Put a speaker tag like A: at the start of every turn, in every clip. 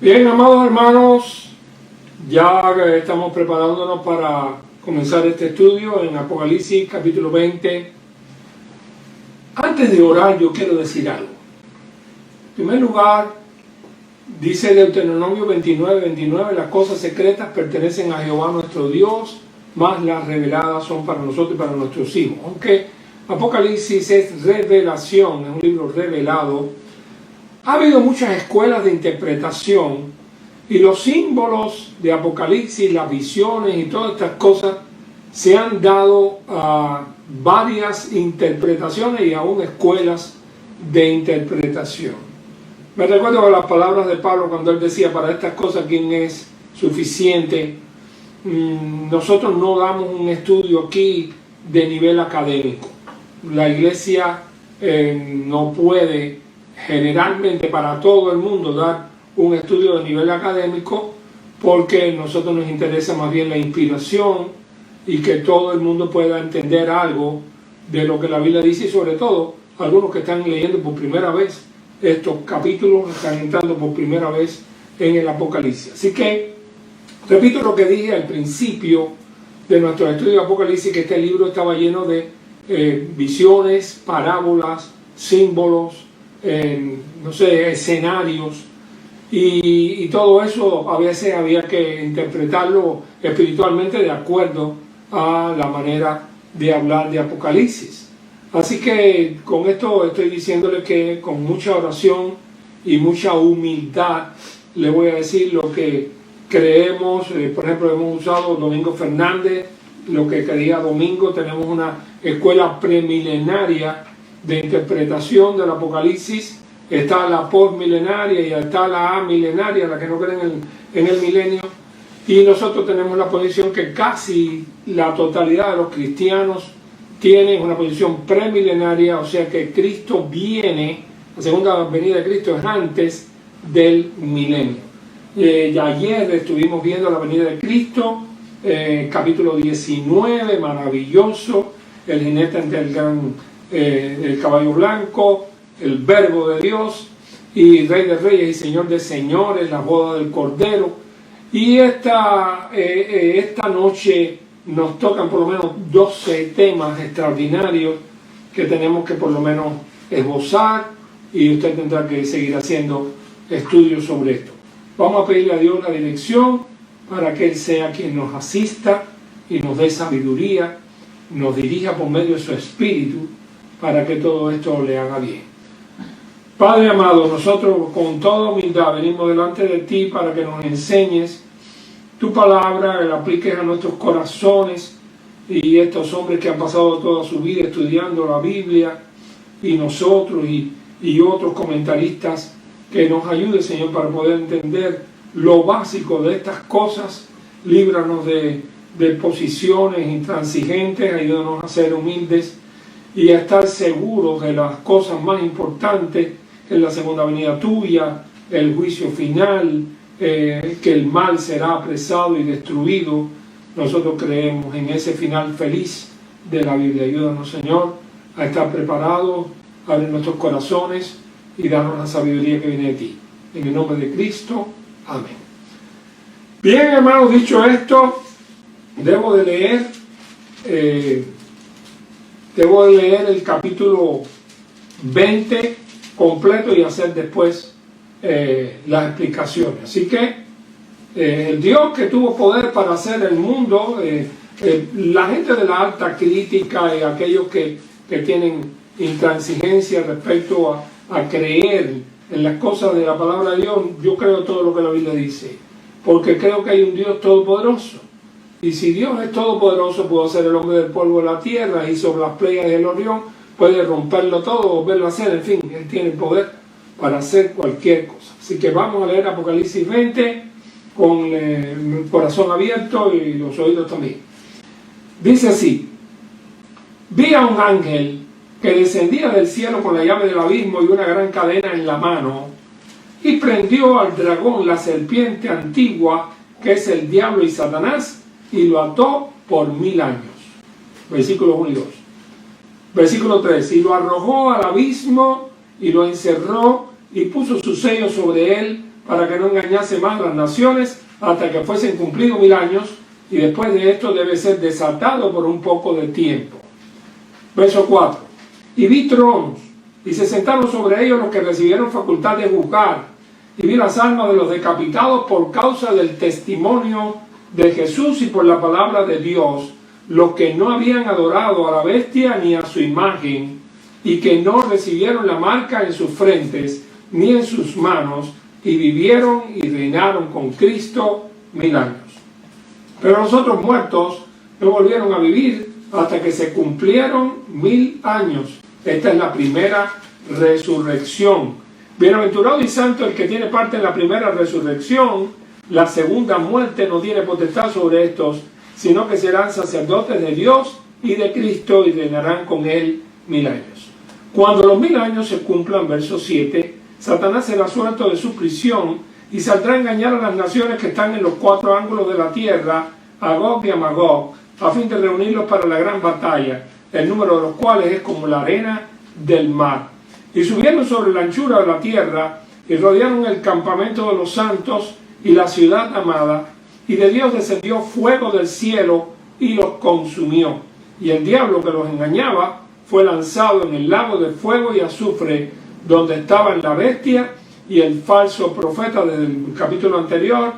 A: Bien, amados hermanos, ya estamos preparándonos para comenzar este estudio en Apocalipsis capítulo 20. Antes de orar yo quiero decir algo. En primer lugar, dice Deuteronomio 29:29, las cosas secretas pertenecen a Jehová nuestro Dios, mas las reveladas son para nosotros y para nuestros hijos. Aunque Apocalipsis es revelación, es un libro revelado, ha habido muchas escuelas de interpretación y los símbolos de Apocalipsis, las visiones y todas estas cosas se han dado a varias interpretaciones y aún escuelas de interpretación. Me recuerdo las palabras de Pablo cuando él decía, para estas cosas ¿quién es suficiente? Nosotros no damos un estudio aquí de nivel académico. La iglesia no puede generalmente para todo el mundo dar un estudio de nivel académico, porque a nosotros nos interesa más bien la inspiración y que todo el mundo pueda entender algo de lo que la Biblia dice, y sobre todo algunos que están leyendo por primera vez estos capítulos, están entrando por primera vez en el Apocalipsis. Así que repito lo que dije al principio de nuestro estudio de Apocalipsis, que este libro estaba lleno de visiones, parábolas, símbolos, escenarios, y todo eso a veces había que interpretarlo espiritualmente de acuerdo a la manera de hablar de Apocalipsis. Así que con esto estoy diciéndole que con mucha oración y mucha humildad le voy a decir lo que creemos. Por ejemplo, hemos usado Domingo Fernández, lo que quería Domingo. Tenemos una escuela premilenaria de interpretación del Apocalipsis. Está la postmilenaria y está la amilenaria, la que no creen en el milenio. Y nosotros tenemos la posición que casi la totalidad de los cristianos tienen una posición premilenaria, o sea que Cristo viene, la segunda venida de Cristo es antes del milenio. Ayer estuvimos viendo la venida de Cristo, capítulo 19, maravilloso, el jinete ante el caballo blanco, el verbo de Dios, y Rey de Reyes y Señor de Señores, la boda del Cordero. Y esta noche nos tocan por lo menos 12 temas extraordinarios que tenemos que por lo menos esbozar, y usted tendrá que seguir haciendo estudios sobre esto. Vamos a pedirle a Dios la dirección para que Él sea quien nos asista y nos dé sabiduría, nos dirija por medio de su Espíritu, para que todo esto le haga bien. Padre amado, nosotros con toda humildad venimos delante de ti para que nos enseñes tu palabra, que la apliques a nuestros corazones, y estos hombres que han pasado toda su vida estudiando la Biblia, y nosotros y otros comentaristas, que nos ayude, Señor, para poder entender lo básico de estas cosas. Líbranos de posiciones intransigentes, ayúdanos a ser humildes y a estar seguros de las cosas más importantes, que es la segunda venida tuya, el juicio final, que el mal será apresado y destruido. Nosotros creemos en ese final feliz de la Biblia. Ayúdanos, Señor, a estar preparados, abre nuestros corazones y darnos la sabiduría que viene de ti. En el nombre de Cristo, amén. Bien, hermanos, dicho esto, debo de leer el capítulo 20 completo y hacer después las explicaciones. Así que el Dios que tuvo poder para hacer el mundo, la gente de la alta crítica y aquellos que tienen intransigencia respecto a creer en las cosas de la palabra de Dios, yo creo todo lo que la Biblia dice, porque creo que hay un Dios todopoderoso. Y si Dios es todopoderoso, puede hacer el hombre del polvo de la tierra, y sobre las playas del Orión, puede romperlo todo, volverlo a hacer, en fin, Él tiene el poder para hacer cualquier cosa. Así que vamos a leer Apocalipsis 20 con el corazón abierto y los oídos también. Dice así: vi a un ángel que descendía del cielo con la llave del abismo y una gran cadena en la mano, y prendió al dragón, la serpiente antigua, que es el diablo y Satanás, y lo ató por 1000 años. Versículos 1 y 2. Versículo 3. Y lo arrojó al abismo y lo encerró y puso su sello sobre él para que no engañase más a las naciones hasta que fuesen cumplidos 1000 años, y después de esto debe ser desatado por un poco de tiempo. Verso 4. Y vi tronos, y se sentaron sobre ellos los que recibieron facultad de juzgar, y vi las almas de los decapitados por causa del testimonio de Jesús y por la palabra de Dios, los que no habían adorado a la bestia ni a su imagen, y que no recibieron la marca en sus frentes ni en sus manos, y vivieron y reinaron con Cristo 1000 años. Pero los otros muertos no volvieron a vivir hasta que se cumplieron 1000 años. Esta es la primera resurrección. Bienaventurado y santo el que tiene parte en la primera resurrección. La segunda muerte no tiene potestad sobre estos, sino que serán sacerdotes de Dios y de Cristo y reinarán con él 1000 años. Cuando los 1000 años se cumplan, verso 7, Satanás será suelto de su prisión y saldrá a engañar a las naciones que están en los 4 ángulos de la tierra, a Gog y a Magog, a fin de reunirlos para la gran batalla, el número de los cuales es como la arena del mar. Y subieron sobre la anchura de la tierra y rodearon el campamento de los santos y la ciudad amada, y de Dios descendió fuego del cielo y los consumió. Y el diablo que los engañaba fue lanzado en el lago de fuego y azufre, donde estaban la bestia y el falso profeta del capítulo anterior,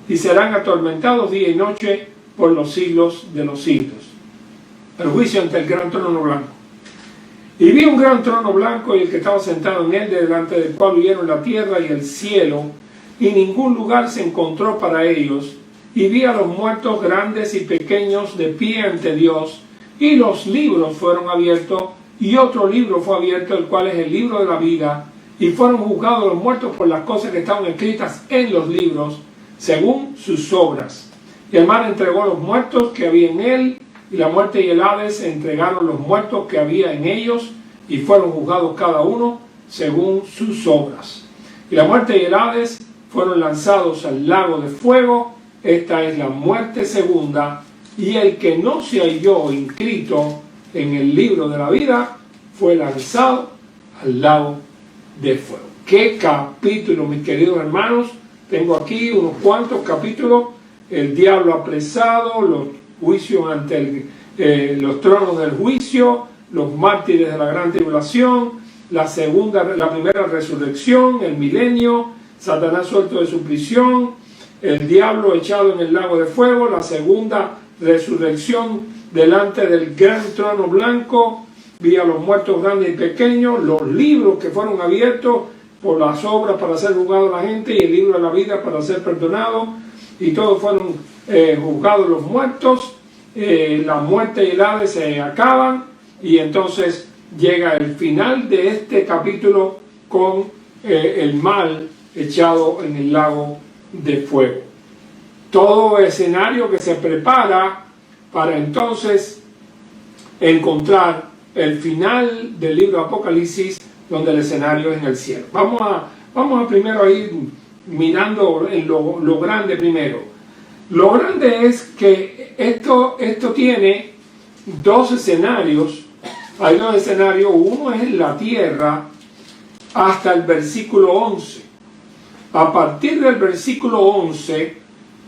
A: y serán atormentados día y noche por los siglos de los siglos. El juicio ante el gran trono blanco. Y vi un gran trono blanco y el que estaba sentado en él, delante del cual huyeron la tierra y el cielo, y ningún lugar se encontró para ellos. Y vi a los muertos grandes y pequeños de pie ante Dios, y los libros fueron abiertos, y otro libro fue abierto, el cual es el libro de la vida, y fueron juzgados los muertos por las cosas que estaban escritas en los libros, según sus obras. Y el mar entregó los muertos que había en él, y la muerte y el Hades entregaron los muertos que había en ellos, y fueron juzgados cada uno según sus obras. Y la muerte y el Hades fueron lanzados al lago de fuego. Esta es la muerte segunda, y el que no se halló inscrito en el libro de la vida fue lanzado al lago de fuego. ¿Qué capítulo, mis queridos hermanos? Tengo aquí unos cuantos capítulos. El diablo apresado, los juicios ante los tronos del juicio, los mártires de la gran tribulación, la primera resurrección, el milenio, Satanás suelto de su prisión, el diablo echado en el lago de fuego, la segunda resurrección delante del gran trono blanco. Vi a los muertos grandes y pequeños, los libros que fueron abiertos por las obras para ser juzgado la gente, y el libro de la vida para ser perdonado, y todos fueron juzgados los muertos. La muerte y el Hades se acaban, y entonces llega el final de este capítulo con el mal echado en el lago de fuego. Todo escenario que se prepara para entonces encontrar el final del libro de Apocalipsis, donde el escenario es en el cielo. Vamos a primero ir mirando en lo grande primero. Lo grande es que esto tiene dos escenarios. Hay dos escenarios. Uno es en la tierra hasta el versículo 11. A partir del versículo 11,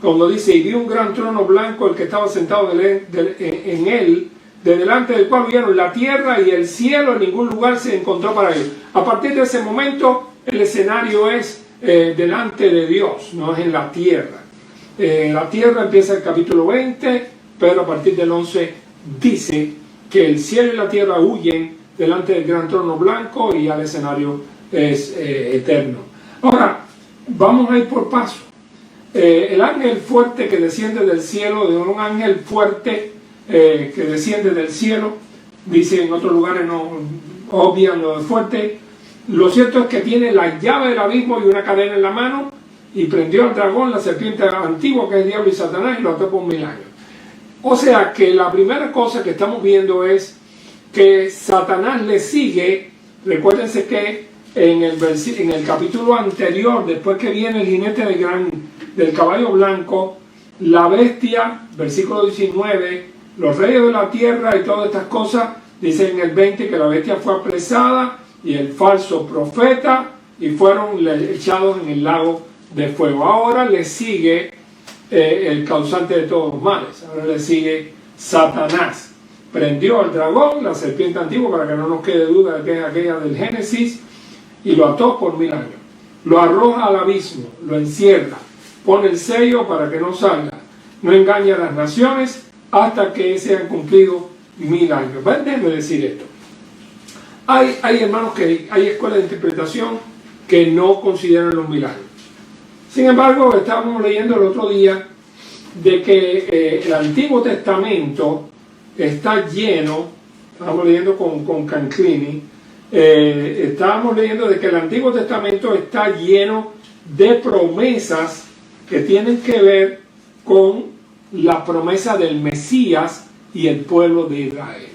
A: cuando dice: y vi un gran trono blanco, el que estaba sentado en él, de delante del cual vieron la tierra y el cielo, en ningún lugar se encontró para ellos. A partir de ese momento, el escenario es delante de Dios, no es en la tierra. La tierra empieza el capítulo 20, pero a partir del 11 dice que el cielo y la tierra huyen delante del gran trono blanco, y ya el escenario es eterno. Ahora, vamos a ir por paso. El ángel fuerte que desciende del cielo, de un ángel fuerte que desciende del cielo, dice en otros lugares, no obvian lo de fuerte. Lo cierto es que tiene la llave del abismo y una cadena en la mano, y prendió al dragón, la serpiente antigua, que es el diablo y Satanás, y lo ató por 1000 años. O sea que la primera cosa que estamos viendo es que Satanás le sigue. Recuérdense que en el capítulo anterior, después que viene el jinete del caballo blanco, la bestia, versículo 19, los reyes de la tierra y todas estas cosas, dice en el 20 que la bestia fue apresada, y el falso profeta y fueron echados en el lago de fuego. Ahora le sigue el causante de todos los males, ahora le sigue Satanás. Prendió al dragón, la serpiente antigua, para que no nos quede duda de que es aquella del Génesis, y lo ató por 1000 años. Lo arroja al abismo, lo encierra, pone el sello para que no salga, no engaña a las naciones hasta que sean cumplidos 1000 años. Déjenme decir esto. Hay hermanos, que hay escuelas de interpretación que no consideran los 1000 años. Sin embargo, estábamos leyendo el otro día de que el Antiguo Testamento está lleno, estábamos leyendo con Canclini, estábamos leyendo de que el Antiguo Testamento está lleno de promesas que tienen que ver con la promesa del Mesías y el pueblo de Israel.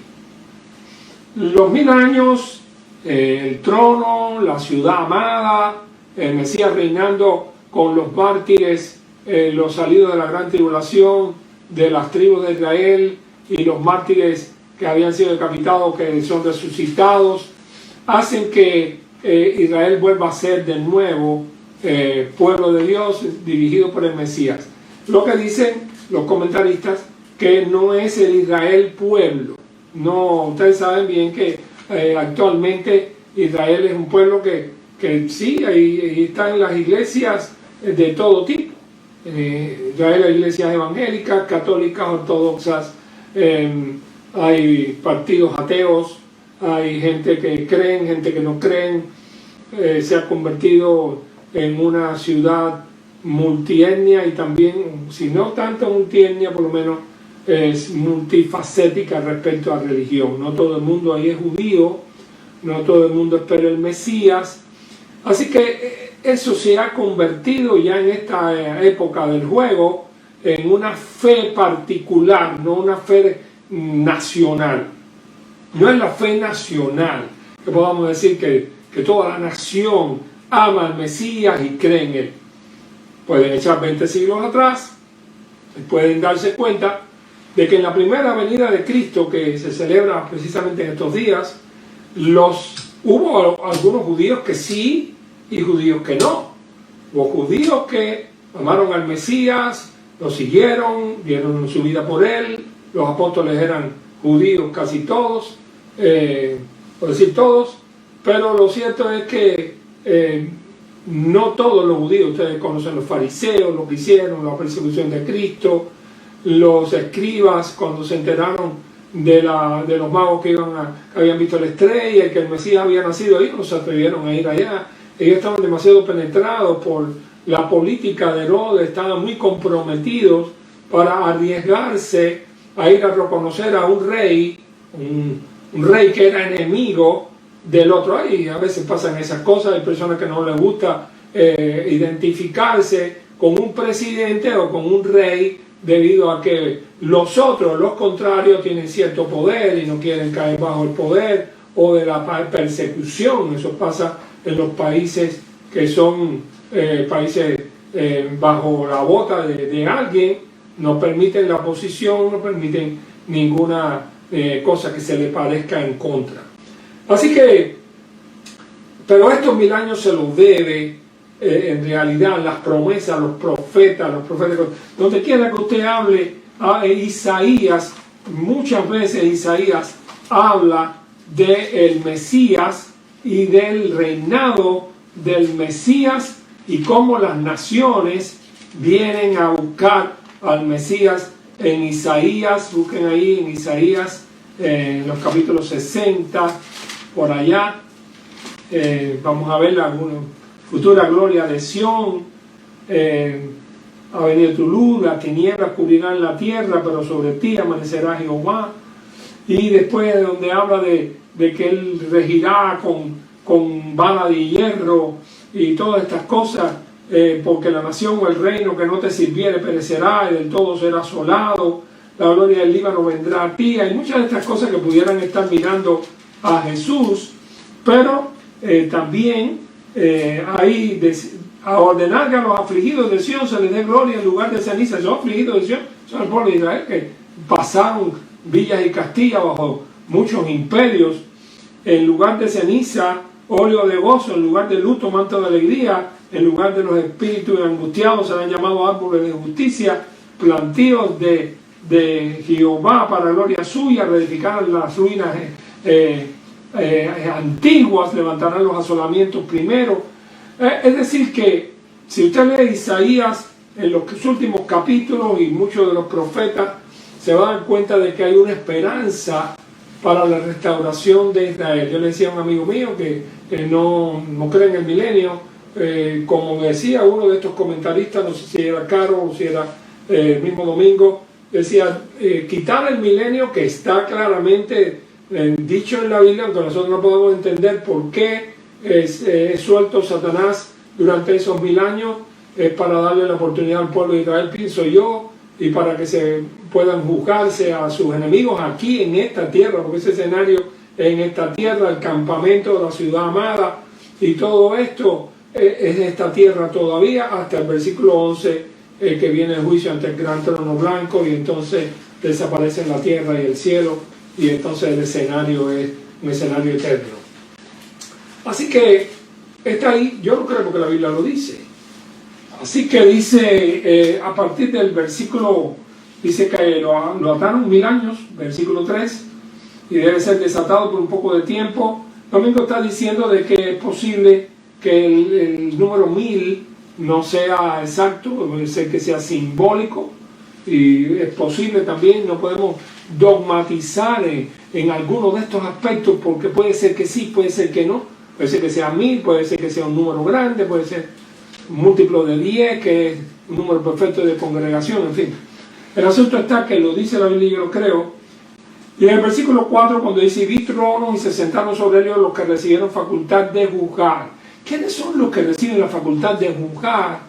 A: Los 1000 años, el trono, la ciudad amada, el Mesías reinando con los mártires, los salidos de la gran tribulación, de las tribus de Israel, y los mártires que habían sido decapitados, que son resucitados, hacen que Israel vuelva a ser de nuevo pueblo de Dios, dirigido por el Mesías. Lo que dicen los comentaristas, que no es el Israel pueblo. No, ustedes saben bien que actualmente Israel es un pueblo que sí, ahí están las iglesias de todo tipo. Israel hay iglesias evangélicas, católicas, ortodoxas, hay partidos ateos, hay gente que creen, gente que no creen. Se ha convertido en una ciudad multietnia, y también, si no tanto multietnia, por lo menos es multifacética respecto a religión. No todo el mundo ahí es judío, no todo el mundo espera el Mesías. Así que eso se ha convertido ya en esta época del juego en una fe particular, no una fe nacional. No es la fe nacional que podamos decir que toda la nación ama al Mesías y cree en él. Pueden echar 20 siglos atrás y pueden darse cuenta de que en la primera venida de Cristo, que se celebra precisamente en estos días, hubo algunos judíos que sí y judíos que no. Hubo judíos que amaron al Mesías, lo siguieron, dieron su vida por él. Los apóstoles eran judíos casi todos, por decir todos, pero lo cierto es que no todos los judíos. Ustedes conocen los fariseos, lo que hicieron, la persecución de Cristo, los escribas cuando se enteraron de los magos que habían visto la estrella y que el Mesías había nacido ahí, no se atrevieron a ir allá. Ellos estaban demasiado penetrados por la política de Herodes, estaban muy comprometidos para arriesgarse a ir a reconocer a un rey, un rey que era enemigo del otro. Y a veces pasan esas cosas, hay personas que no les gusta identificarse con un presidente o con un rey, debido a que los otros, los contrarios, tienen cierto poder y no quieren caer bajo el poder o de la persecución. Eso pasa en los países que son países bajo la bota de alguien. No permiten la oposición, no permiten ninguna cosa que se le parezca en contra. Así que, pero estos 1000 años se los debe en realidad las promesas, los profetas, los proféticos. Donde quiera que usted hable a Isaías, muchas veces Isaías habla del Mesías y del reinado del Mesías y cómo las naciones vienen a buscar al Mesías. En Isaías, busquen ahí en Isaías, en los capítulos 60, por allá, vamos a ver la futura gloria de Sión. Ha venido tu luz, las tinieblas cubrirán la tierra, pero sobre ti amanecerá Jehová. Y después donde habla de que él regirá con vara de hierro y todas estas cosas, porque la nación o el reino que no te sirviere perecerá y del todo será asolado, la gloria del Líbano vendrá a ti. Hay muchas de estas cosas que pudieran estar mirando a Jesús, pero también ahí a ordenar que a los afligidos de Sion se les dé gloria en lugar de ceniza. Esos afligidos de Sion son el pueblo de Israel que pasaron villas y castillas bajo muchos imperios. En lugar de ceniza óleo de gozo en lugar de luto, manto de alegría en lugar de los espíritus angustiados, serán llamados árboles de justicia, plantíos de Jehová para gloria suya, reedificarán las ruinas antiguas, levantarán los asolamientos primero. Es decir que si usted lee Isaías en los últimos capítulos y muchos de los profetas, se va a dar cuenta de que hay una esperanza para la restauración de Israel. Yo le decía a un amigo mío que no cree en el milenio, como decía uno de estos comentaristas, no sé si era Caro o si era el mismo Domingo, decía, quitar el milenio, que está claramente dicho en la Biblia, aunque nosotros no podemos entender por qué es suelto Satanás durante esos 1000 años, es para darle la oportunidad al pueblo de Israel, pienso yo, y para que se puedan juzgarse a sus enemigos aquí en esta tierra, porque ese escenario en esta tierra, el campamento de la ciudad amada, y todo esto es esta tierra todavía, hasta el versículo 11, que viene el juicio ante el gran trono blanco, y entonces desaparecen la tierra y el cielo, y entonces el escenario es un escenario eterno. Así que está ahí, yo no creo porque la Biblia lo dice. Así que dice, a partir del versículo, dice que lo ataron 1000 años, versículo 3, y debe ser desatado por un poco de tiempo. Domingo está diciendo de que es posible que el número 1000 no sea exacto, puede ser que sea simbólico, y es posible también, no podemos dogmatizar en alguno de estos aspectos, porque puede ser que sí, puede ser que no, puede ser que sea 1000, puede ser que sea un número grande, puede ser múltiplo de 10, que es un número perfecto de congregación, en fin. El asunto está que lo dice la Biblia y yo lo creo. Y en el versículo 4, cuando dice, vi tronos y se sentaron sobre ellos los que recibieron facultad de juzgar. ¿Quiénes son los que reciben la facultad de juzgar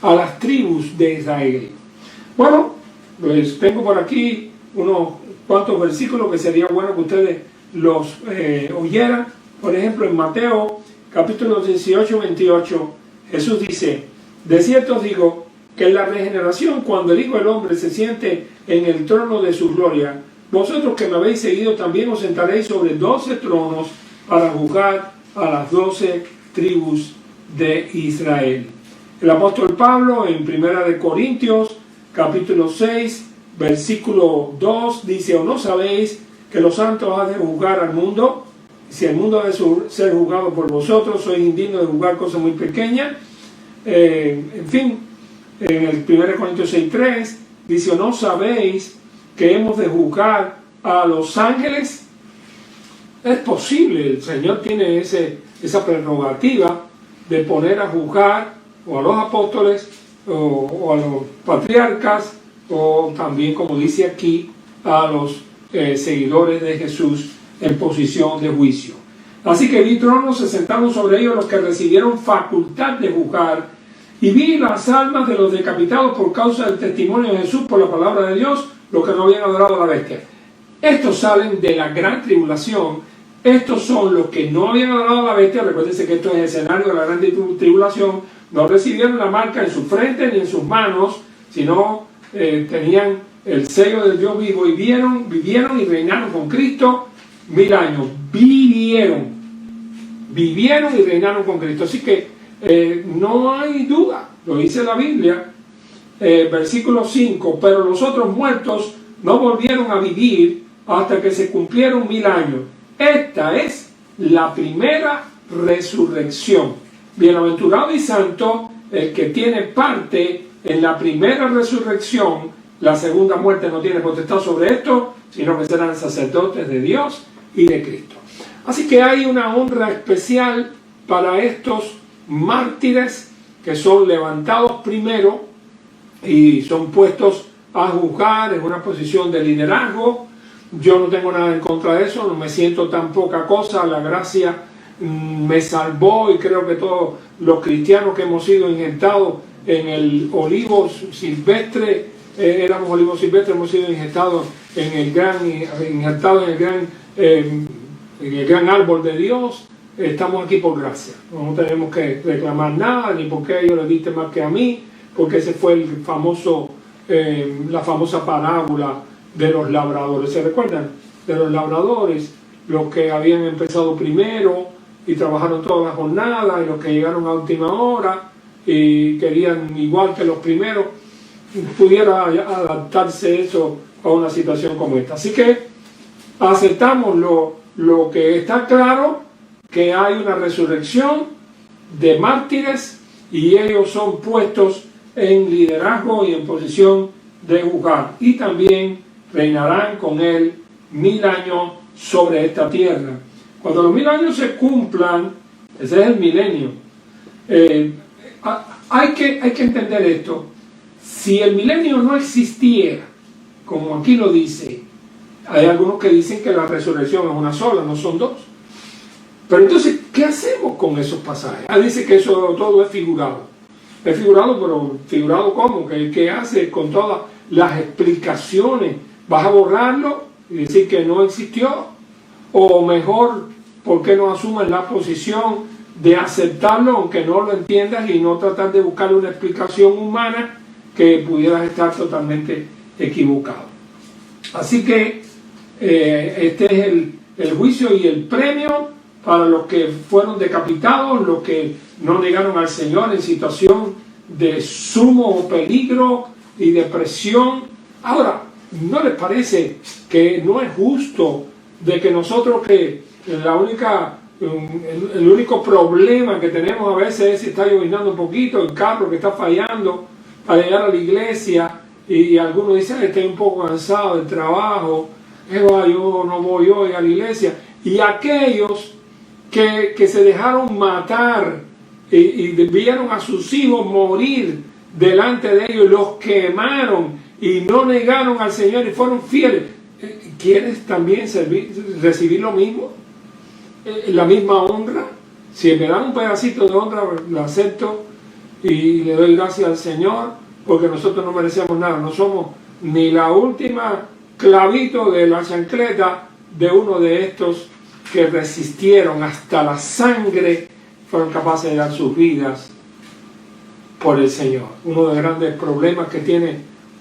A: a las tribus de Israel? Bueno, pues tengo por aquí unos cuantos versículos que sería bueno que ustedes los oyeran. Por ejemplo, en Mateo capítulo 18, 28, Jesús dice, de cierto os digo que en la regeneración, cuando el Hijo del Hombre se siente en el trono de su gloria, vosotros que me habéis seguido también os sentaréis sobre 12 tronos para juzgar a las 12 tribus de Israel. El apóstol Pablo en 1 Corintios capítulo 6 versículo 2 dice, ¿o no sabéis que los santos han de juzgar al mundo? Si el mundo ha de ser juzgado por vosotros, sois indignos de juzgar cosas muy pequeñas. En fin, en el 1 Corintios 6:3 dice, ¿o no sabéis que hemos de juzgar a los ángeles? Es posible, el Señor tiene esa prerrogativa de poner a juzgar o a los apóstoles o a los patriarcas, o también, como dice aquí, a los seguidores de Jesús en posición de juicio. Así que vi tronos, se sentaron sobre ellos los que recibieron facultad de juzgar, y vi las almas de los decapitados por causa del testimonio de Jesús, por la palabra de Dios, los que no habían adorado a la bestia. Estos salen de la gran tribulación. Estos son los que no habían adorado a la bestia. Recuérdense que esto es el escenario de la gran tribulación. No recibieron la marca en su frente ni en sus manos, sino tenían el sello del Dios vivo, y vivieron y reinaron con Cristo 1000 años. Vivieron y reinaron con Cristo. Así que no hay duda, lo dice la Biblia, versículo 5, pero los otros muertos no volvieron a vivir hasta que se cumplieron 1000 años. Esta es la primera resurrección. Bienaventurado y santo el que tiene parte en la primera resurrección. La segunda muerte no tiene potestad sobre esto, sino que serán sacerdotes de Dios y de Cristo. Así que hay una honra especial para estos mártires que son levantados primero y son puestos a juzgar en una posición de liderazgo. Yo no tengo nada en contra de eso, no me siento tan poca cosa. La gracia me salvó, y creo que todos los cristianos que hemos sido injertados en el olivo silvestre, éramos olivos silvestres, hemos sido injertados en el gran árbol de Dios. Estamos aquí por gracia, no tenemos que reclamar nada, ni porque ellos le diste más que a mí, porque ese fue la famosa parábola de los labradores. ¿Se recuerdan? De los labradores, los que habían empezado primero y trabajaron toda la jornada, y los que llegaron a última hora y querían, igual que los primeros, pudiera adaptarse eso a una situación como esta. Así que aceptamos lo que está claro, que hay una resurrección de mártires y ellos son puestos en liderazgo y en posición de juzgar, y también reinarán con él 1000 años sobre esta tierra. Cuando los 1000 años se cumplan, ese es el milenio. Hay que entender esto. Si el milenio no existiera, como aquí lo dice, hay algunos que dicen que la resurrección es una sola, no son dos. Pero entonces, ¿qué hacemos con esos pasajes? Dice que eso todo es figurado. Es figurado, pero ¿figurado cómo? ¿Qué hace con todas las explicaciones? ¿Vas a borrarlo y decir que no existió? O mejor, ¿por qué no asumes la posición de aceptarlo aunque no lo entiendas y no tratar de buscar una explicación humana que pudieras estar totalmente equivocado? Así que este es el juicio y el premio para los que fueron decapitados, los que no negaron al Señor en situación de sumo peligro y depresión. Ahora, ¿no les parece que no es justo de que nosotros, que el único problema que tenemos a veces es si está lloviznando un poquito, el carro que está fallando para llegar a la iglesia, y algunos dicen, estoy un poco cansado del trabajo, yo no voy hoy a la iglesia, y aquellos que se dejaron matar y vieron a sus hijos morir delante de ellos, los quemaron y no negaron al Señor y fueron fieles, ¿quieres también recibir lo mismo? La misma honra. Si me dan un pedacito de honra, lo acepto y le doy gracias al Señor, porque nosotros no merecemos nada, no somos ni la última clavito de la chancleta de uno de estos que resistieron hasta la sangre, fueron capaces de dar sus vidas por el Señor. Uno de los grandes problemas que tiene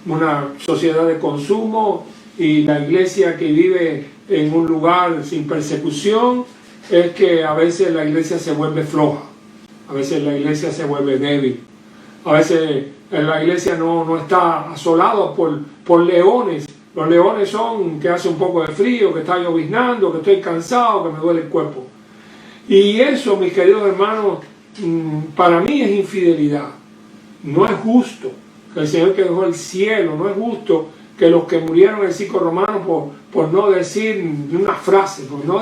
A: una sociedad de consumo y la iglesia que vive en un lugar sin persecución es que a veces la iglesia se vuelve floja, a veces la iglesia se vuelve débil, a veces la iglesia no está asolada por leones. Los leones son que hace un poco de frío, que está lloviznando, que estoy cansado, que me duele el cuerpo. Y eso, mis queridos hermanos, para mí es infidelidad. No es justo que el Señor que dejó el cielo, no es justo que los que murieron en el circo romano por no decir una frase, por no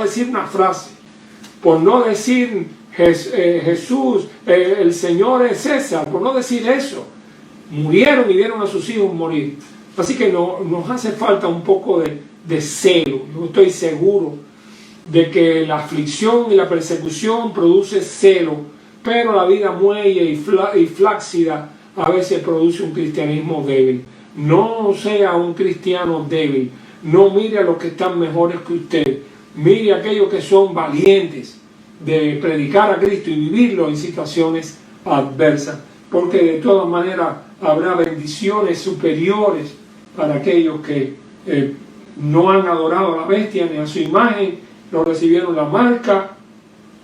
A: decir Jesús, el Señor es César, por no decir eso, murieron y vieron a sus hijos morir. Así que nos hace falta un poco de celo. Yo estoy seguro de que la aflicción y la persecución produce celo, pero la vida muelle y flácida a veces produce un cristianismo débil. No sea un cristiano débil. No mire a los que están mejores que usted. Mire a aquellos que son valientes de predicar a Cristo y vivirlo en situaciones adversas, porque de todas maneras habrá bendiciones superiores para aquellos que no han adorado a la bestia ni a su imagen, no recibieron la marca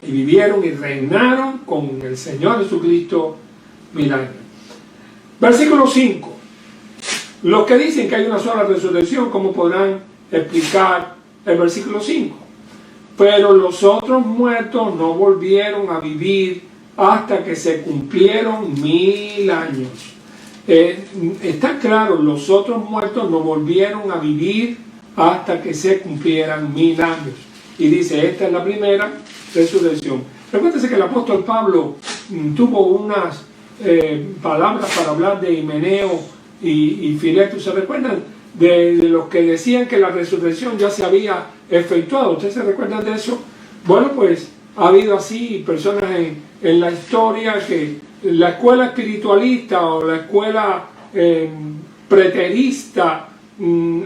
A: y vivieron y reinaron con el Señor Jesucristo 1000 años. Versículo 5. Los que dicen que hay una sola resurrección, ¿cómo podrán explicar el versículo 5? Pero los otros muertos no volvieron a vivir hasta que se cumplieron 1000 años. Está claro, los otros muertos no volvieron a vivir hasta que se cumplieran 1000 años. Y dice, esta es la primera resurrección. Recuérdense que el apóstol Pablo tuvo unas palabras para hablar de Himeneo y Fileto. ¿Se recuerdan de los que decían que la resurrección ya se había efectuado? ¿Ustedes se recuerdan de eso? Bueno, pues ha habido así personas en la historia que la escuela espiritualista o la escuela preterista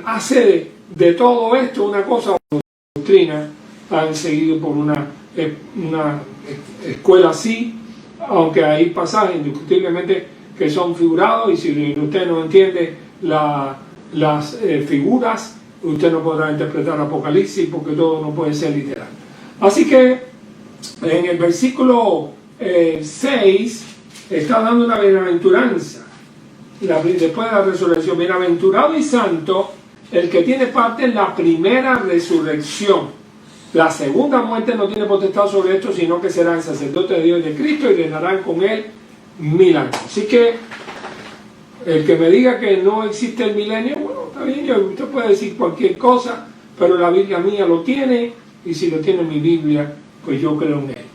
A: hace de todo esto una cosa o doctrina. Han seguido por una escuela así, aunque hay pasajes indiscutiblemente que son figurados, y si usted no entiende las figuras, usted no podrá interpretar Apocalipsis, porque todo no puede ser literal. Así que En el versículo 6 está dando una bienaventuranza. Después de la resurrección, bienaventurado y santo el que tiene parte en la primera resurrección. La segunda muerte no tiene potestad sobre esto, sino que serán sacerdotes de Dios y de Cristo y reinarán con él 1000 años. Así que el que me diga que no existe el milenio, bueno, está bien, usted puede decir cualquier cosa, pero la Biblia mía lo tiene, y si lo tiene mi Biblia, pues yo creo en él.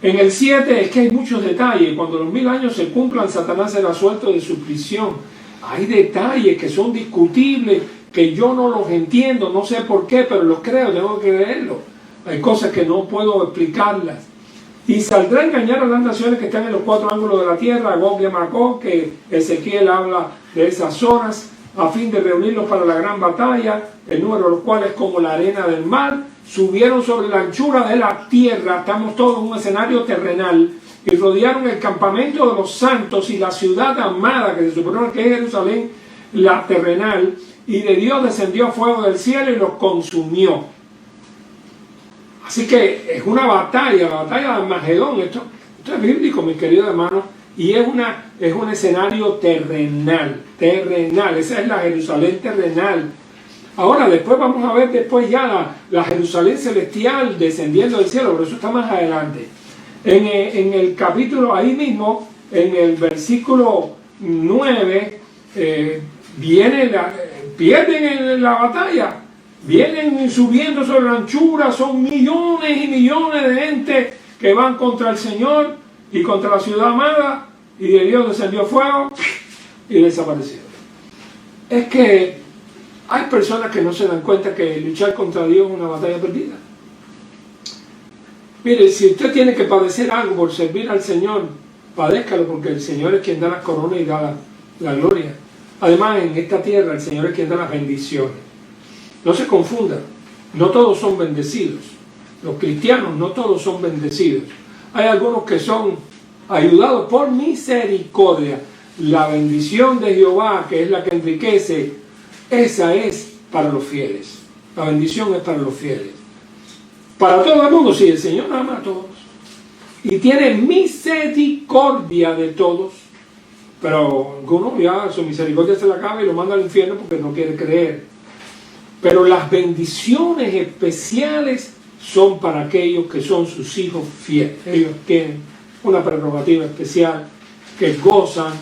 A: En el 7 es que hay muchos detalles. Cuando los 1000 años se cumplan, Satanás será suelto de su prisión. Hay detalles que son discutibles, que yo no los entiendo, no sé por qué, pero los creo, tengo que creerlo. Hay cosas que no puedo explicarlas. Y saldrá a engañar a las naciones que están en los 4 ángulos de la tierra, a Gog y a Magog, que Ezequiel habla de esas zonas, a fin de reunirlos para la gran batalla, el número de los cuales como la arena del mar, subieron sobre la anchura de la tierra, estamos todos en un escenario terrenal, y rodearon el campamento de los santos y la ciudad amada, que se supone que es Jerusalén, la terrenal, y de Dios descendió fuego del cielo y los consumió. Así que es una batalla, la batalla de Armagedón. Esto es bíblico, mis queridos hermanos, y es un escenario terrenal, esa es la Jerusalén terrenal. Ahora, después vamos a ver después ya la Jerusalén celestial descendiendo del cielo, pero eso está más adelante. En el capítulo, ahí mismo, en el versículo 9, pierden en la batalla, vienen subiendo sobre la anchura, son millones y millones de gente que van contra el Señor y contra la ciudad amada, y de Dios descendió fuego y desaparecieron. Es que hay personas que no se dan cuenta que luchar contra Dios es una batalla perdida. Mire, si usted tiene que padecer algo por servir al Señor, padézcalo, porque el Señor es quien da las coronas y da la gloria. Además, en esta tierra el Señor es quien da las bendiciones. No se confunda, no todos son bendecidos. Los cristianos no todos son bendecidos. Hay algunos que son ayudados por misericordia. La bendición de Jehová, que es la que enriquece, esa es para los fieles. La bendición es para los fieles. Para todo el mundo, sí, el Señor ama a todos. Y tiene misericordia de todos. Pero algunos ya su misericordia se la acaba y lo manda al infierno porque no quiere creer. Pero las bendiciones especiales son para aquellos que son sus hijos fieles. Ellos tienen una prerrogativa especial, que gozan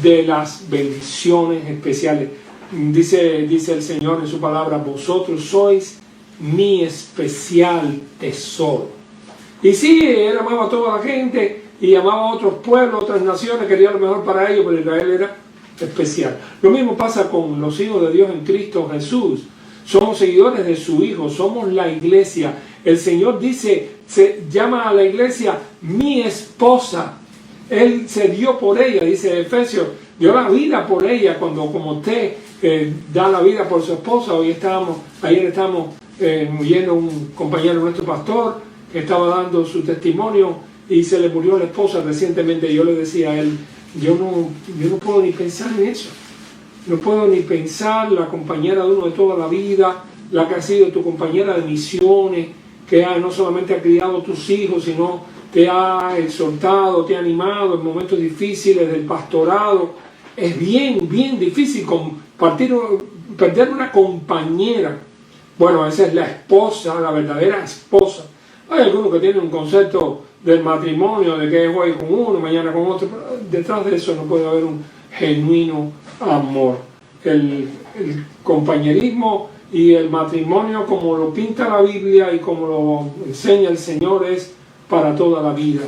A: de las bendiciones especiales. Dice el Señor en su palabra: vosotros sois mi especial tesoro. Y sí, él amaba a toda la gente y amaba a otros pueblos, otras naciones, quería lo mejor para ellos, pero Israel era especial. Lo mismo pasa con los hijos de Dios en Cristo Jesús. Somos seguidores de su Hijo, somos la iglesia. El Señor dice, se llama a la iglesia mi esposa. Él se dio por ella, dice Efesios, dio la vida por ella, como usted da la vida por su esposa. Ayer estábamos oyendo un compañero, nuestro pastor, que estaba dando su testimonio y se le murió la esposa recientemente. Yo le decía a él, yo no puedo ni pensar en eso. No puedo ni pensar, la compañera de uno de toda la vida, la que ha sido tu compañera de misiones, que no solamente ha criado tus hijos, sino te ha exhortado, te ha animado en momentos difíciles del pastorado. Es bien difícil perder una compañera. Bueno, esa es la esposa, la verdadera esposa. Hay algunos que tienen un concepto del matrimonio, de que hoy con uno, mañana con otro, pero detrás de eso no puede haber un genuino amor. El compañerismo y el matrimonio, como lo pinta la Biblia y como lo enseña el Señor, es para toda la vida,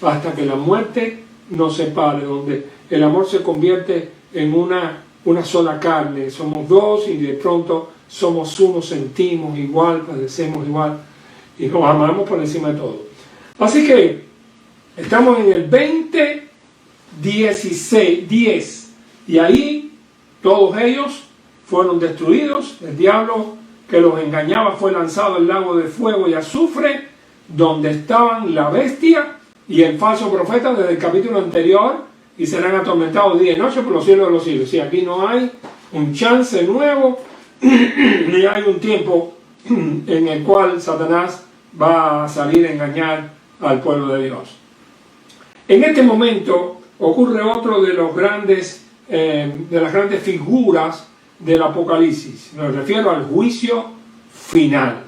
A: hasta que la muerte nos separe, donde el amor se convierte en una sola carne. Somos dos y de pronto somos uno, sentimos igual, padecemos igual y nos amamos por encima de todo. Así que estamos en el 10 y ahí todos ellos fueron destruidos. El diablo que los engañaba fue lanzado al lago de fuego y azufre, donde estaban la bestia y el falso profeta desde el capítulo anterior, y serán atormentados día y noche por los cielos de los siglos. Si aquí no hay un chance nuevo, ni hay un tiempo en el cual Satanás va a salir a engañar al pueblo de Dios. En este momento ocurre otro de los grandes, de las grandes figuras del Apocalipsis. Me refiero al juicio final.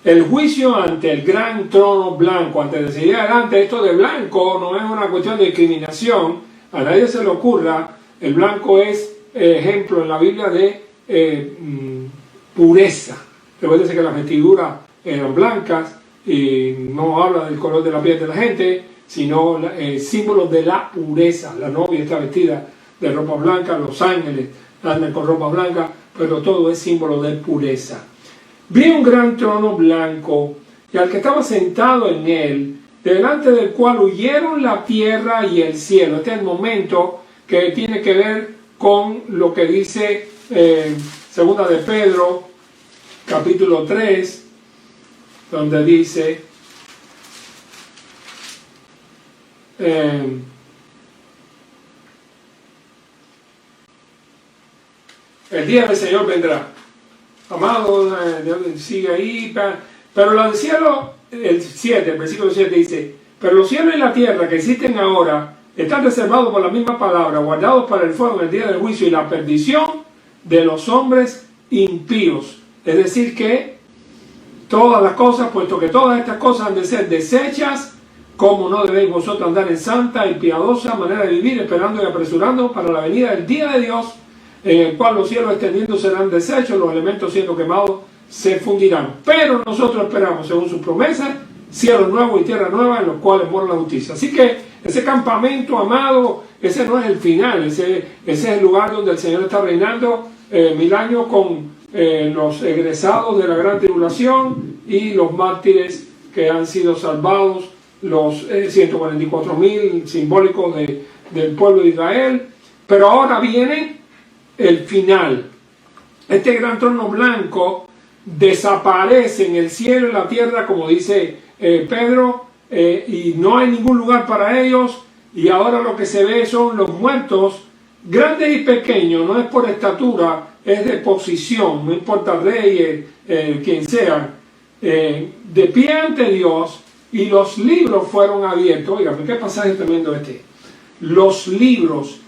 A: El juicio ante el gran trono blanco. Antes de seguir adelante, esto de blanco no es una cuestión de discriminación. A nadie se le ocurra. El blanco es ejemplo en la Biblia de pureza. Recuérdense que las vestiduras eran blancas y no habla del color de la piel de la gente, sino símbolos de la pureza. La novia está vestida de ropa blanca, los ángeles andan con ropa blanca, pero todo es símbolo de pureza. Vi un gran trono blanco y al que estaba sentado en él, delante del cual huyeron la tierra y el cielo. Este es el momento que tiene que ver con lo que dice Segunda de Pedro, capítulo 3, donde dice el día del Señor vendrá. Amado, sigue ahí, pero los cielos, el 7, el versículo 7 dice, pero los cielos y la tierra que existen ahora están reservados por la misma palabra, guardados para el fuego en el día del juicio y la perdición de los hombres impíos. Es decir que todas las cosas, puesto que todas estas cosas han de ser desechas, como no debéis vosotros andar en santa y piadosa manera de vivir, esperando y apresurando para la venida del día de Dios, en el cual los cielos extendiendo serán deshechos, los elementos siendo quemados se fundirán. Pero nosotros esperamos, según sus promesas, cielos nuevos y tierra nueva en los cuales mora la justicia. Así que ese campamento, amado, ese no es el final, ese es el lugar donde el Señor está reinando 1000 años con los egresados de la gran tribulación y los mártires que han sido salvados, los 144.000 simbólicos del pueblo de Israel. Pero ahora viene el final. Este gran trono blanco desaparece en el cielo y la tierra, como dice Pedro, y no hay ningún lugar para ellos, y ahora lo que se ve son los muertos, grandes y pequeños, no es por estatura, es de posición, no importa rey, quien sea, de pie ante Dios, y los libros fueron abiertos. Oiga, ¿qué pasaje tremendo este? Los libros,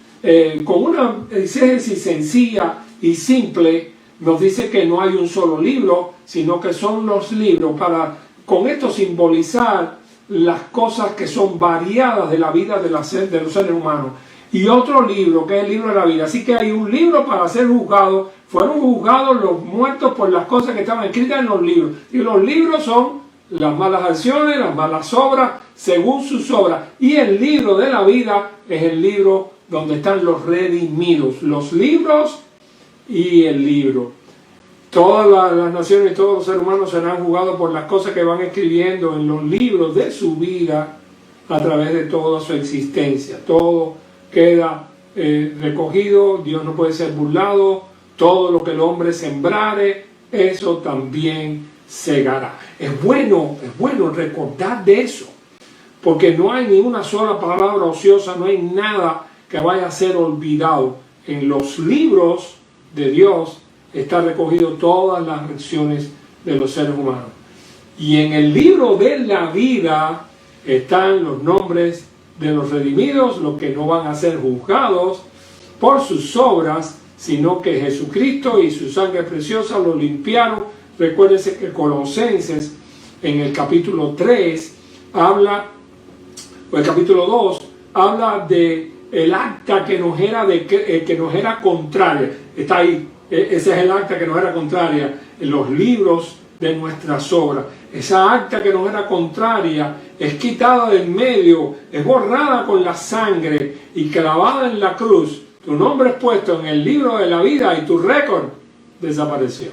A: con una exégesis sencilla y simple, nos dice que no hay un solo libro, sino que son los libros para, con esto, simbolizar las cosas que son variadas de la vida de los seres humanos. Y otro libro, que es el libro de la vida. Así que hay un libro para ser juzgado. Fueron juzgados los muertos por las cosas que estaban escritas en los libros. Y los libros son las malas acciones, las malas obras, según sus obras. Y el libro de la vida es el libro donde están los redimidos. Los libros y el libro. Todas las naciones y todos los seres humanos serán juzgados por las cosas que van escribiendo en los libros de su vida a través de toda su existencia. Todo queda recogido, Dios no puede ser burlado, todo lo que el hombre sembrare, eso también segará. Es bueno recordar de eso, porque no hay ni una sola palabra ociosa, no hay nada que vaya a ser olvidado. En los libros de Dios está recogido todas las acciones de los seres humanos. Y en el libro de la vida están los nombres de los redimidos, los que no van a ser juzgados por sus obras, sino que Jesucristo y su sangre preciosa los limpiaron. Recuérdense que Colosenses en el capítulo 3 habla, o el capítulo 2, habla de el acta que nos era contraria. Está ahí, ese es el acta que nos era contraria en los libros de nuestras obras. Esa acta que nos era contraria es quitada del medio, es borrada con la sangre y clavada en la cruz. Tu nombre es puesto en el libro de la vida y tu récord desapareció.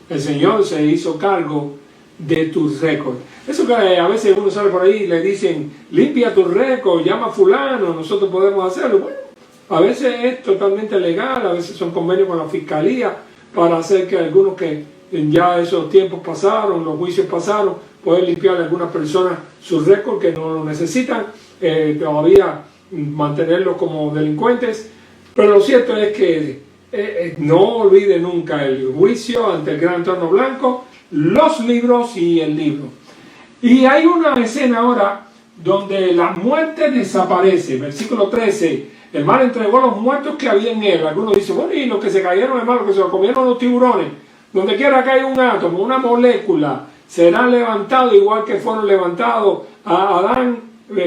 A: El Señor se hizo cargo de tu récord. Eso que a veces uno sale por ahí y le dicen, limpia tu récord, llama a fulano, nosotros podemos hacerlo. Bueno, a veces es totalmente legal, a veces son convenios con la fiscalía para hacer que algunos que ya esos tiempos pasaron, los juicios pasaron, pueden limpiar a algunas personas su récord que no lo necesitan, todavía mantenerlos como delincuentes. Pero lo cierto es que no olvide nunca el juicio ante el gran trono blanco, los libros y el libro. Y hay una escena ahora donde la muerte desaparece. Versículo 13. El mar entregó los muertos que había en él. Algunos dicen, bueno, y los que se cayeron, hermano, que se lo comieron los tiburones. Donde quiera que haya un átomo, una molécula, serán levantados igual que fueron levantados. A Adán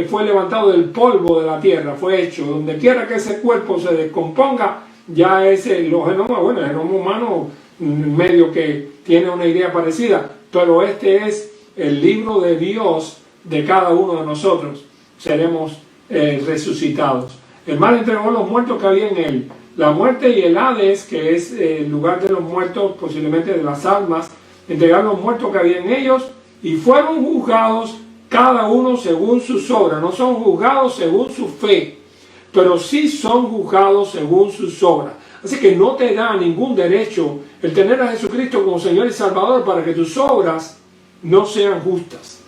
A: fue levantado del polvo de la tierra, fue hecho. Donde quiera que ese cuerpo se descomponga, ya es los genomas, bueno, el genoma humano medio que tiene una idea parecida, pero este es el libro de Dios de cada uno de nosotros. Seremos resucitados. El mar entregó los muertos que había en él. La muerte y el Hades, que es el lugar de los muertos, posiblemente de las almas, entregaron los muertos que había en ellos y fueron juzgados cada uno según sus obras. No son juzgados según su fe, pero sí son juzgados según sus obras. Así que no te da ningún derecho el tener a Jesucristo como Señor y Salvador para que tus obras no sean justas.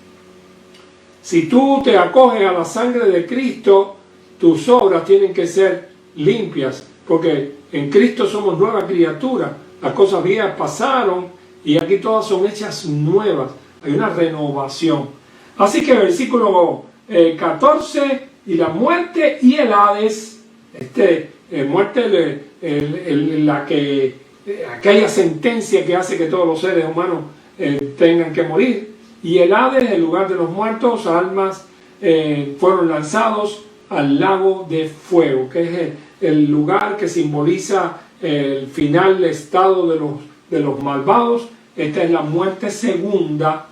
A: Si tú te acoges a la sangre de Cristo, tus obras tienen que ser limpias, porque en Cristo somos nueva criatura. Las cosas viejas pasaron y aquí todas son hechas nuevas. Hay una renovación. Así que versículo 14, y la muerte y el Hades, muerte aquella sentencia que hace que todos los seres humanos tengan que morir, y el Hades, el lugar de los muertos, almas, fueron lanzados al lago de fuego, que es el lugar que simboliza el final estado de los malvados. Esta es la muerte segunda,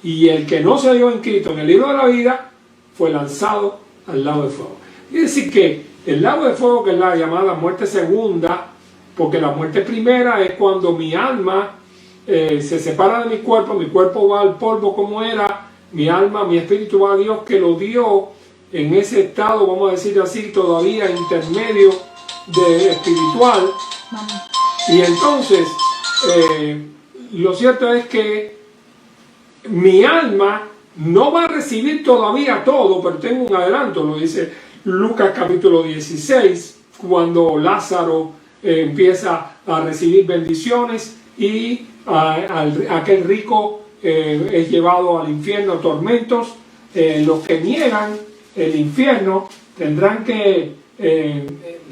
A: y el que no se halló inscrito en el libro de la vida fue lanzado al lago de fuego. Es decir que el lago de fuego, que es la llamada muerte segunda, porque la muerte primera es cuando mi alma se separa de mi cuerpo va al polvo como era, mi alma, mi espíritu va a Dios que lo dio en ese estado, vamos a decir así, todavía intermedio de espiritual. Y entonces, lo cierto es que mi alma no va a recibir todavía todo, pero tengo un adelanto, lo dice Lucas capítulo 16, cuando Lázaro empieza a recibir bendiciones y aquel rico es llevado al infierno a tormentos. Los que niegan el infierno tendrán que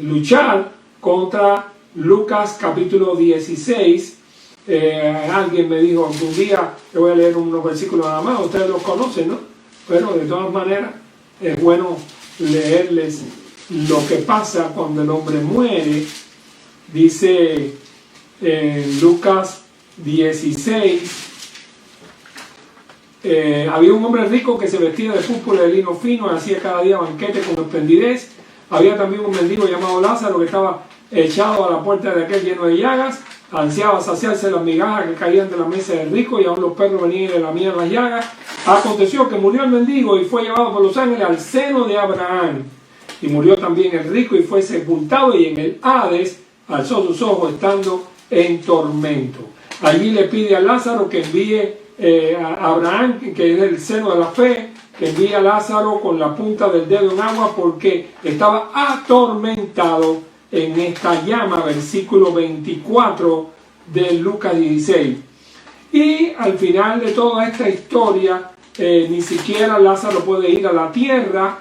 A: luchar contra Lucas capítulo 16. Alguien me dijo algún día, le voy a leer unos versículos nada más, ustedes los conocen, ¿no? Pero de todas maneras es bueno leerles lo que pasa cuando el hombre muere. Dice Lucas 16, había un hombre rico que se vestía de púrpura y de lino fino y hacía cada día banquete con esplendidez. Había también un mendigo llamado Lázaro que estaba echado a la puerta de aquel lleno de llagas, ansiaba saciarse las migajas que caían de la mesa del rico, y aún los perros venían y le lamían las llagas. Aconteció que murió el mendigo y fue llevado por los ángeles al seno de Abraham. Y murió también el rico y fue sepultado, y en el Hades alzó sus ojos estando en tormento. Allí le pide a Lázaro que envíe a Abraham, que es el seno de la fe, que envíe a Lázaro con la punta del dedo en agua, porque estaba atormentado en esta llama. Versículo 24 de Lucas 16. Y al final de toda esta historia, ni siquiera Lázaro puede ir a la tierra.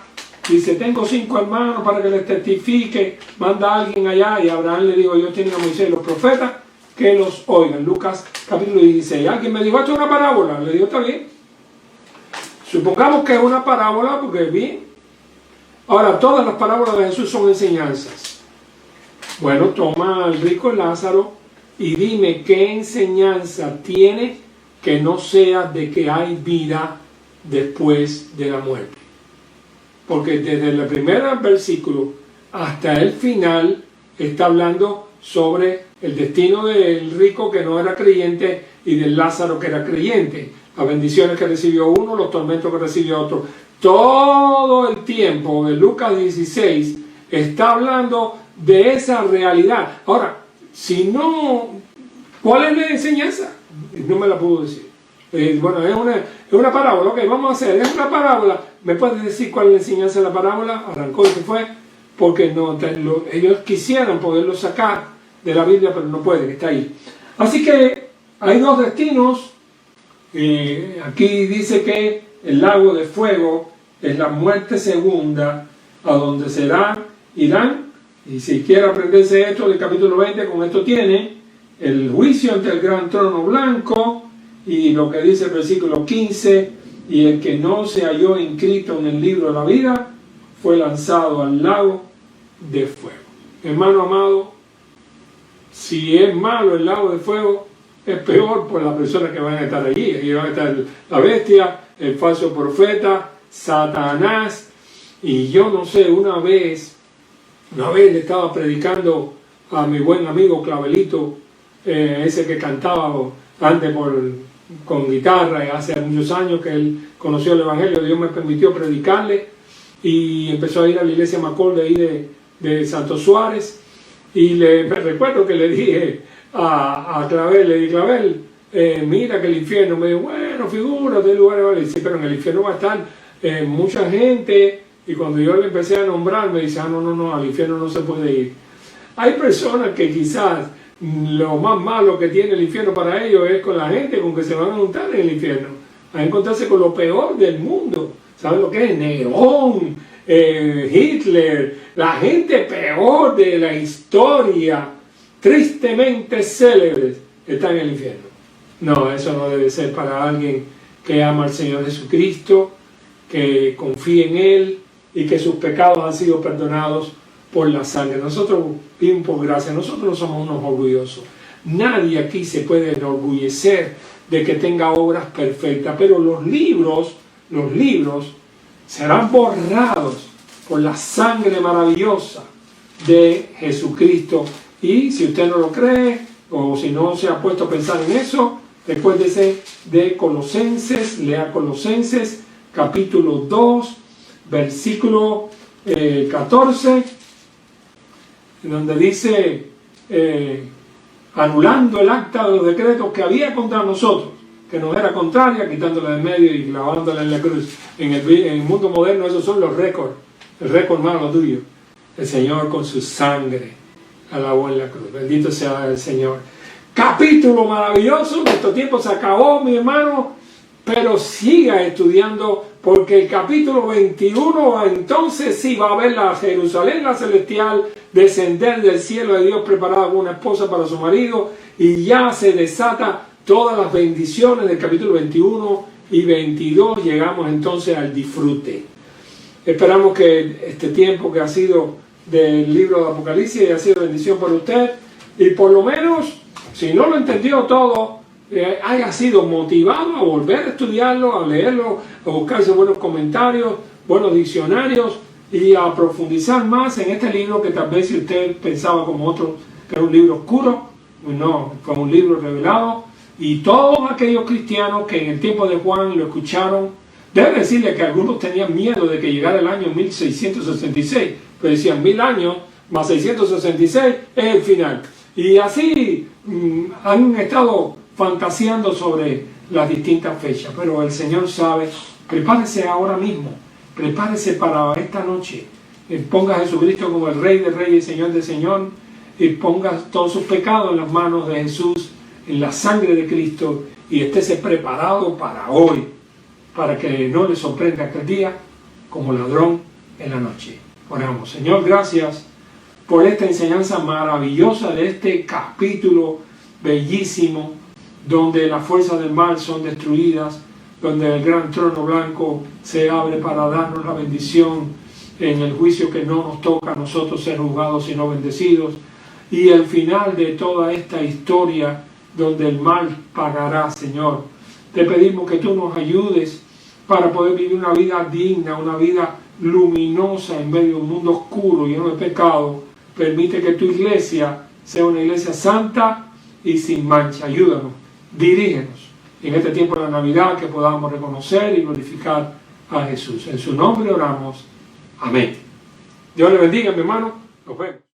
A: Dice, tengo 5 hermanos para que les testifique, manda a alguien allá. Y Abraham le dijo, yo tengo a Moisés y los profetas, que los oigan. Lucas capítulo 16. Alguien me dijo, esto es una parábola. Le digo, está bien. Supongamos que es una parábola porque es bien. Ahora, todas las parábolas de Jesús son enseñanzas. Bueno, toma al rico Lázaro y dime qué enseñanza tiene que no sea de que hay vida después de la muerte. Porque desde el primer versículo hasta el final está hablando sobre el destino del rico que no era creyente y del Lázaro que era creyente. Las bendiciones que recibió uno, los tormentos que recibió otro. Todo el tiempo de Lucas 16 está hablando de esa realidad. Ahora, si no, ¿cuál es la enseñanza? No me la puedo decir. Bueno, es una parábola. Ok, vamos a hacer, es una parábola. ¿Me puedes decir cuál es la enseñanza de la parábola? Arrancó y se fue, porque no, ellos quisieran poderlo sacar de la Biblia, pero no pueden, está ahí. Así que hay dos destinos Aquí dice que el lago de fuego es la muerte segunda, a donde irán. Y si quiere aprenderse esto del capítulo 20, con esto tiene el juicio ante el gran trono blanco, y lo que dice el versículo 15, y el que no se halló inscrito en el libro de la vida fue lanzado al lago de fuego. Hermano amado, si es malo el lago de fuego, es peor por las personas que van a estar allí. Allí van a estar la bestia, el falso profeta, Satanás. Y yo no sé, una vez le estaba predicando a mi buen amigo Clavelito, ese que cantaba antes con guitarra, hace muchos años que él conoció el Evangelio. Dios me permitió predicarle y empezó a ir a la iglesia Macol de ahí de Santo Suárez. Y me recuerdo que le dije a Clavel, Clavel, mira que el infierno, me dijo, bueno, figúrate el lugar, vale. Sí, pero en el infierno va a estar mucha gente. Y cuando yo le empecé a nombrar, me dice, no, al infierno no se puede ir. Hay personas que quizás lo más malo que tiene el infierno para ellos es con la gente con que se van a juntar en el infierno, a encontrarse con lo peor del mundo. ¿Saben lo que es? Nerón, Hitler, la gente peor de la historia, tristemente célebres, está en el infierno. No, eso no debe ser para alguien que ama al Señor Jesucristo, que confía en Él y que sus pecados han sido perdonados por la sangre. Nosotros vivimos por gracia, nosotros no somos unos orgullosos. Nadie aquí se puede enorgullecer de que tenga obras perfectas, pero los libros serán borrados por la sangre maravillosa de Jesucristo. Y si usted no lo cree, o si no se ha puesto a pensar en eso, recuérdese de Colosenses, lea Colosenses capítulo 2, versículo 14, donde dice, anulando el acta de los decretos que había contra nosotros, que nos era contraria, quitándola de medio y clavándola en la cruz. En el mundo moderno esos son los récords, el récord malo tuyo. El Señor con su sangre alabó en la cruz. Bendito sea el Señor. Capítulo maravilloso. Nuestro tiempo se acabó, mi hermano, pero siga estudiando, porque el capítulo 21 entonces sí va a ver la Jerusalén, la celestial, descender del cielo de Dios preparada como una esposa para su marido, y ya se desata todas las bendiciones del capítulo 21 y 22. Llegamos entonces al disfrute. Esperamos que este tiempo que ha sido del libro de Apocalipsis haya sido bendición para usted, y por lo menos, si no lo entendió todo, haya sido motivado a volver a estudiarlo, a leerlo, a buscarse buenos comentarios, buenos diccionarios, y a profundizar más en este libro que tal vez si usted pensaba como otro que era un libro oscuro, no, fue un libro revelado. Y todos aquellos cristianos que en el tiempo de Juan lo escucharon, debe decirle que algunos tenían miedo de que llegara el año 1666, pero decían 1000 años más 666 es el final. Y así han estado fantaseando sobre las distintas fechas, pero el Señor sabe. Prepárese ahora mismo, prepárese para esta noche, ponga a Jesucristo como el Rey de Reyes y Señor de Señor, y ponga todos sus pecados en las manos de Jesús, en la sangre de Cristo, y estése preparado para hoy, para que no le sorprenda aquel día como ladrón en la noche. Oramos. Señor, gracias por esta enseñanza maravillosa de este capítulo bellísimo, donde las fuerzas del mal son destruidas, donde el gran trono blanco se abre para darnos la bendición en el juicio que no nos toca a nosotros ser juzgados sino bendecidos, y el final de toda esta historia donde el mal pagará. Señor, te pedimos que tú nos ayudes para poder vivir una vida digna, una vida luminosa en medio de un mundo oscuro, lleno de pecado. Permite que tu iglesia sea una iglesia santa y sin mancha. Ayúdanos, dirígenos en este tiempo de la Navidad, que podamos reconocer y glorificar a Jesús. En su nombre oramos. Amén. Dios le bendiga, mi hermano. Nos vemos.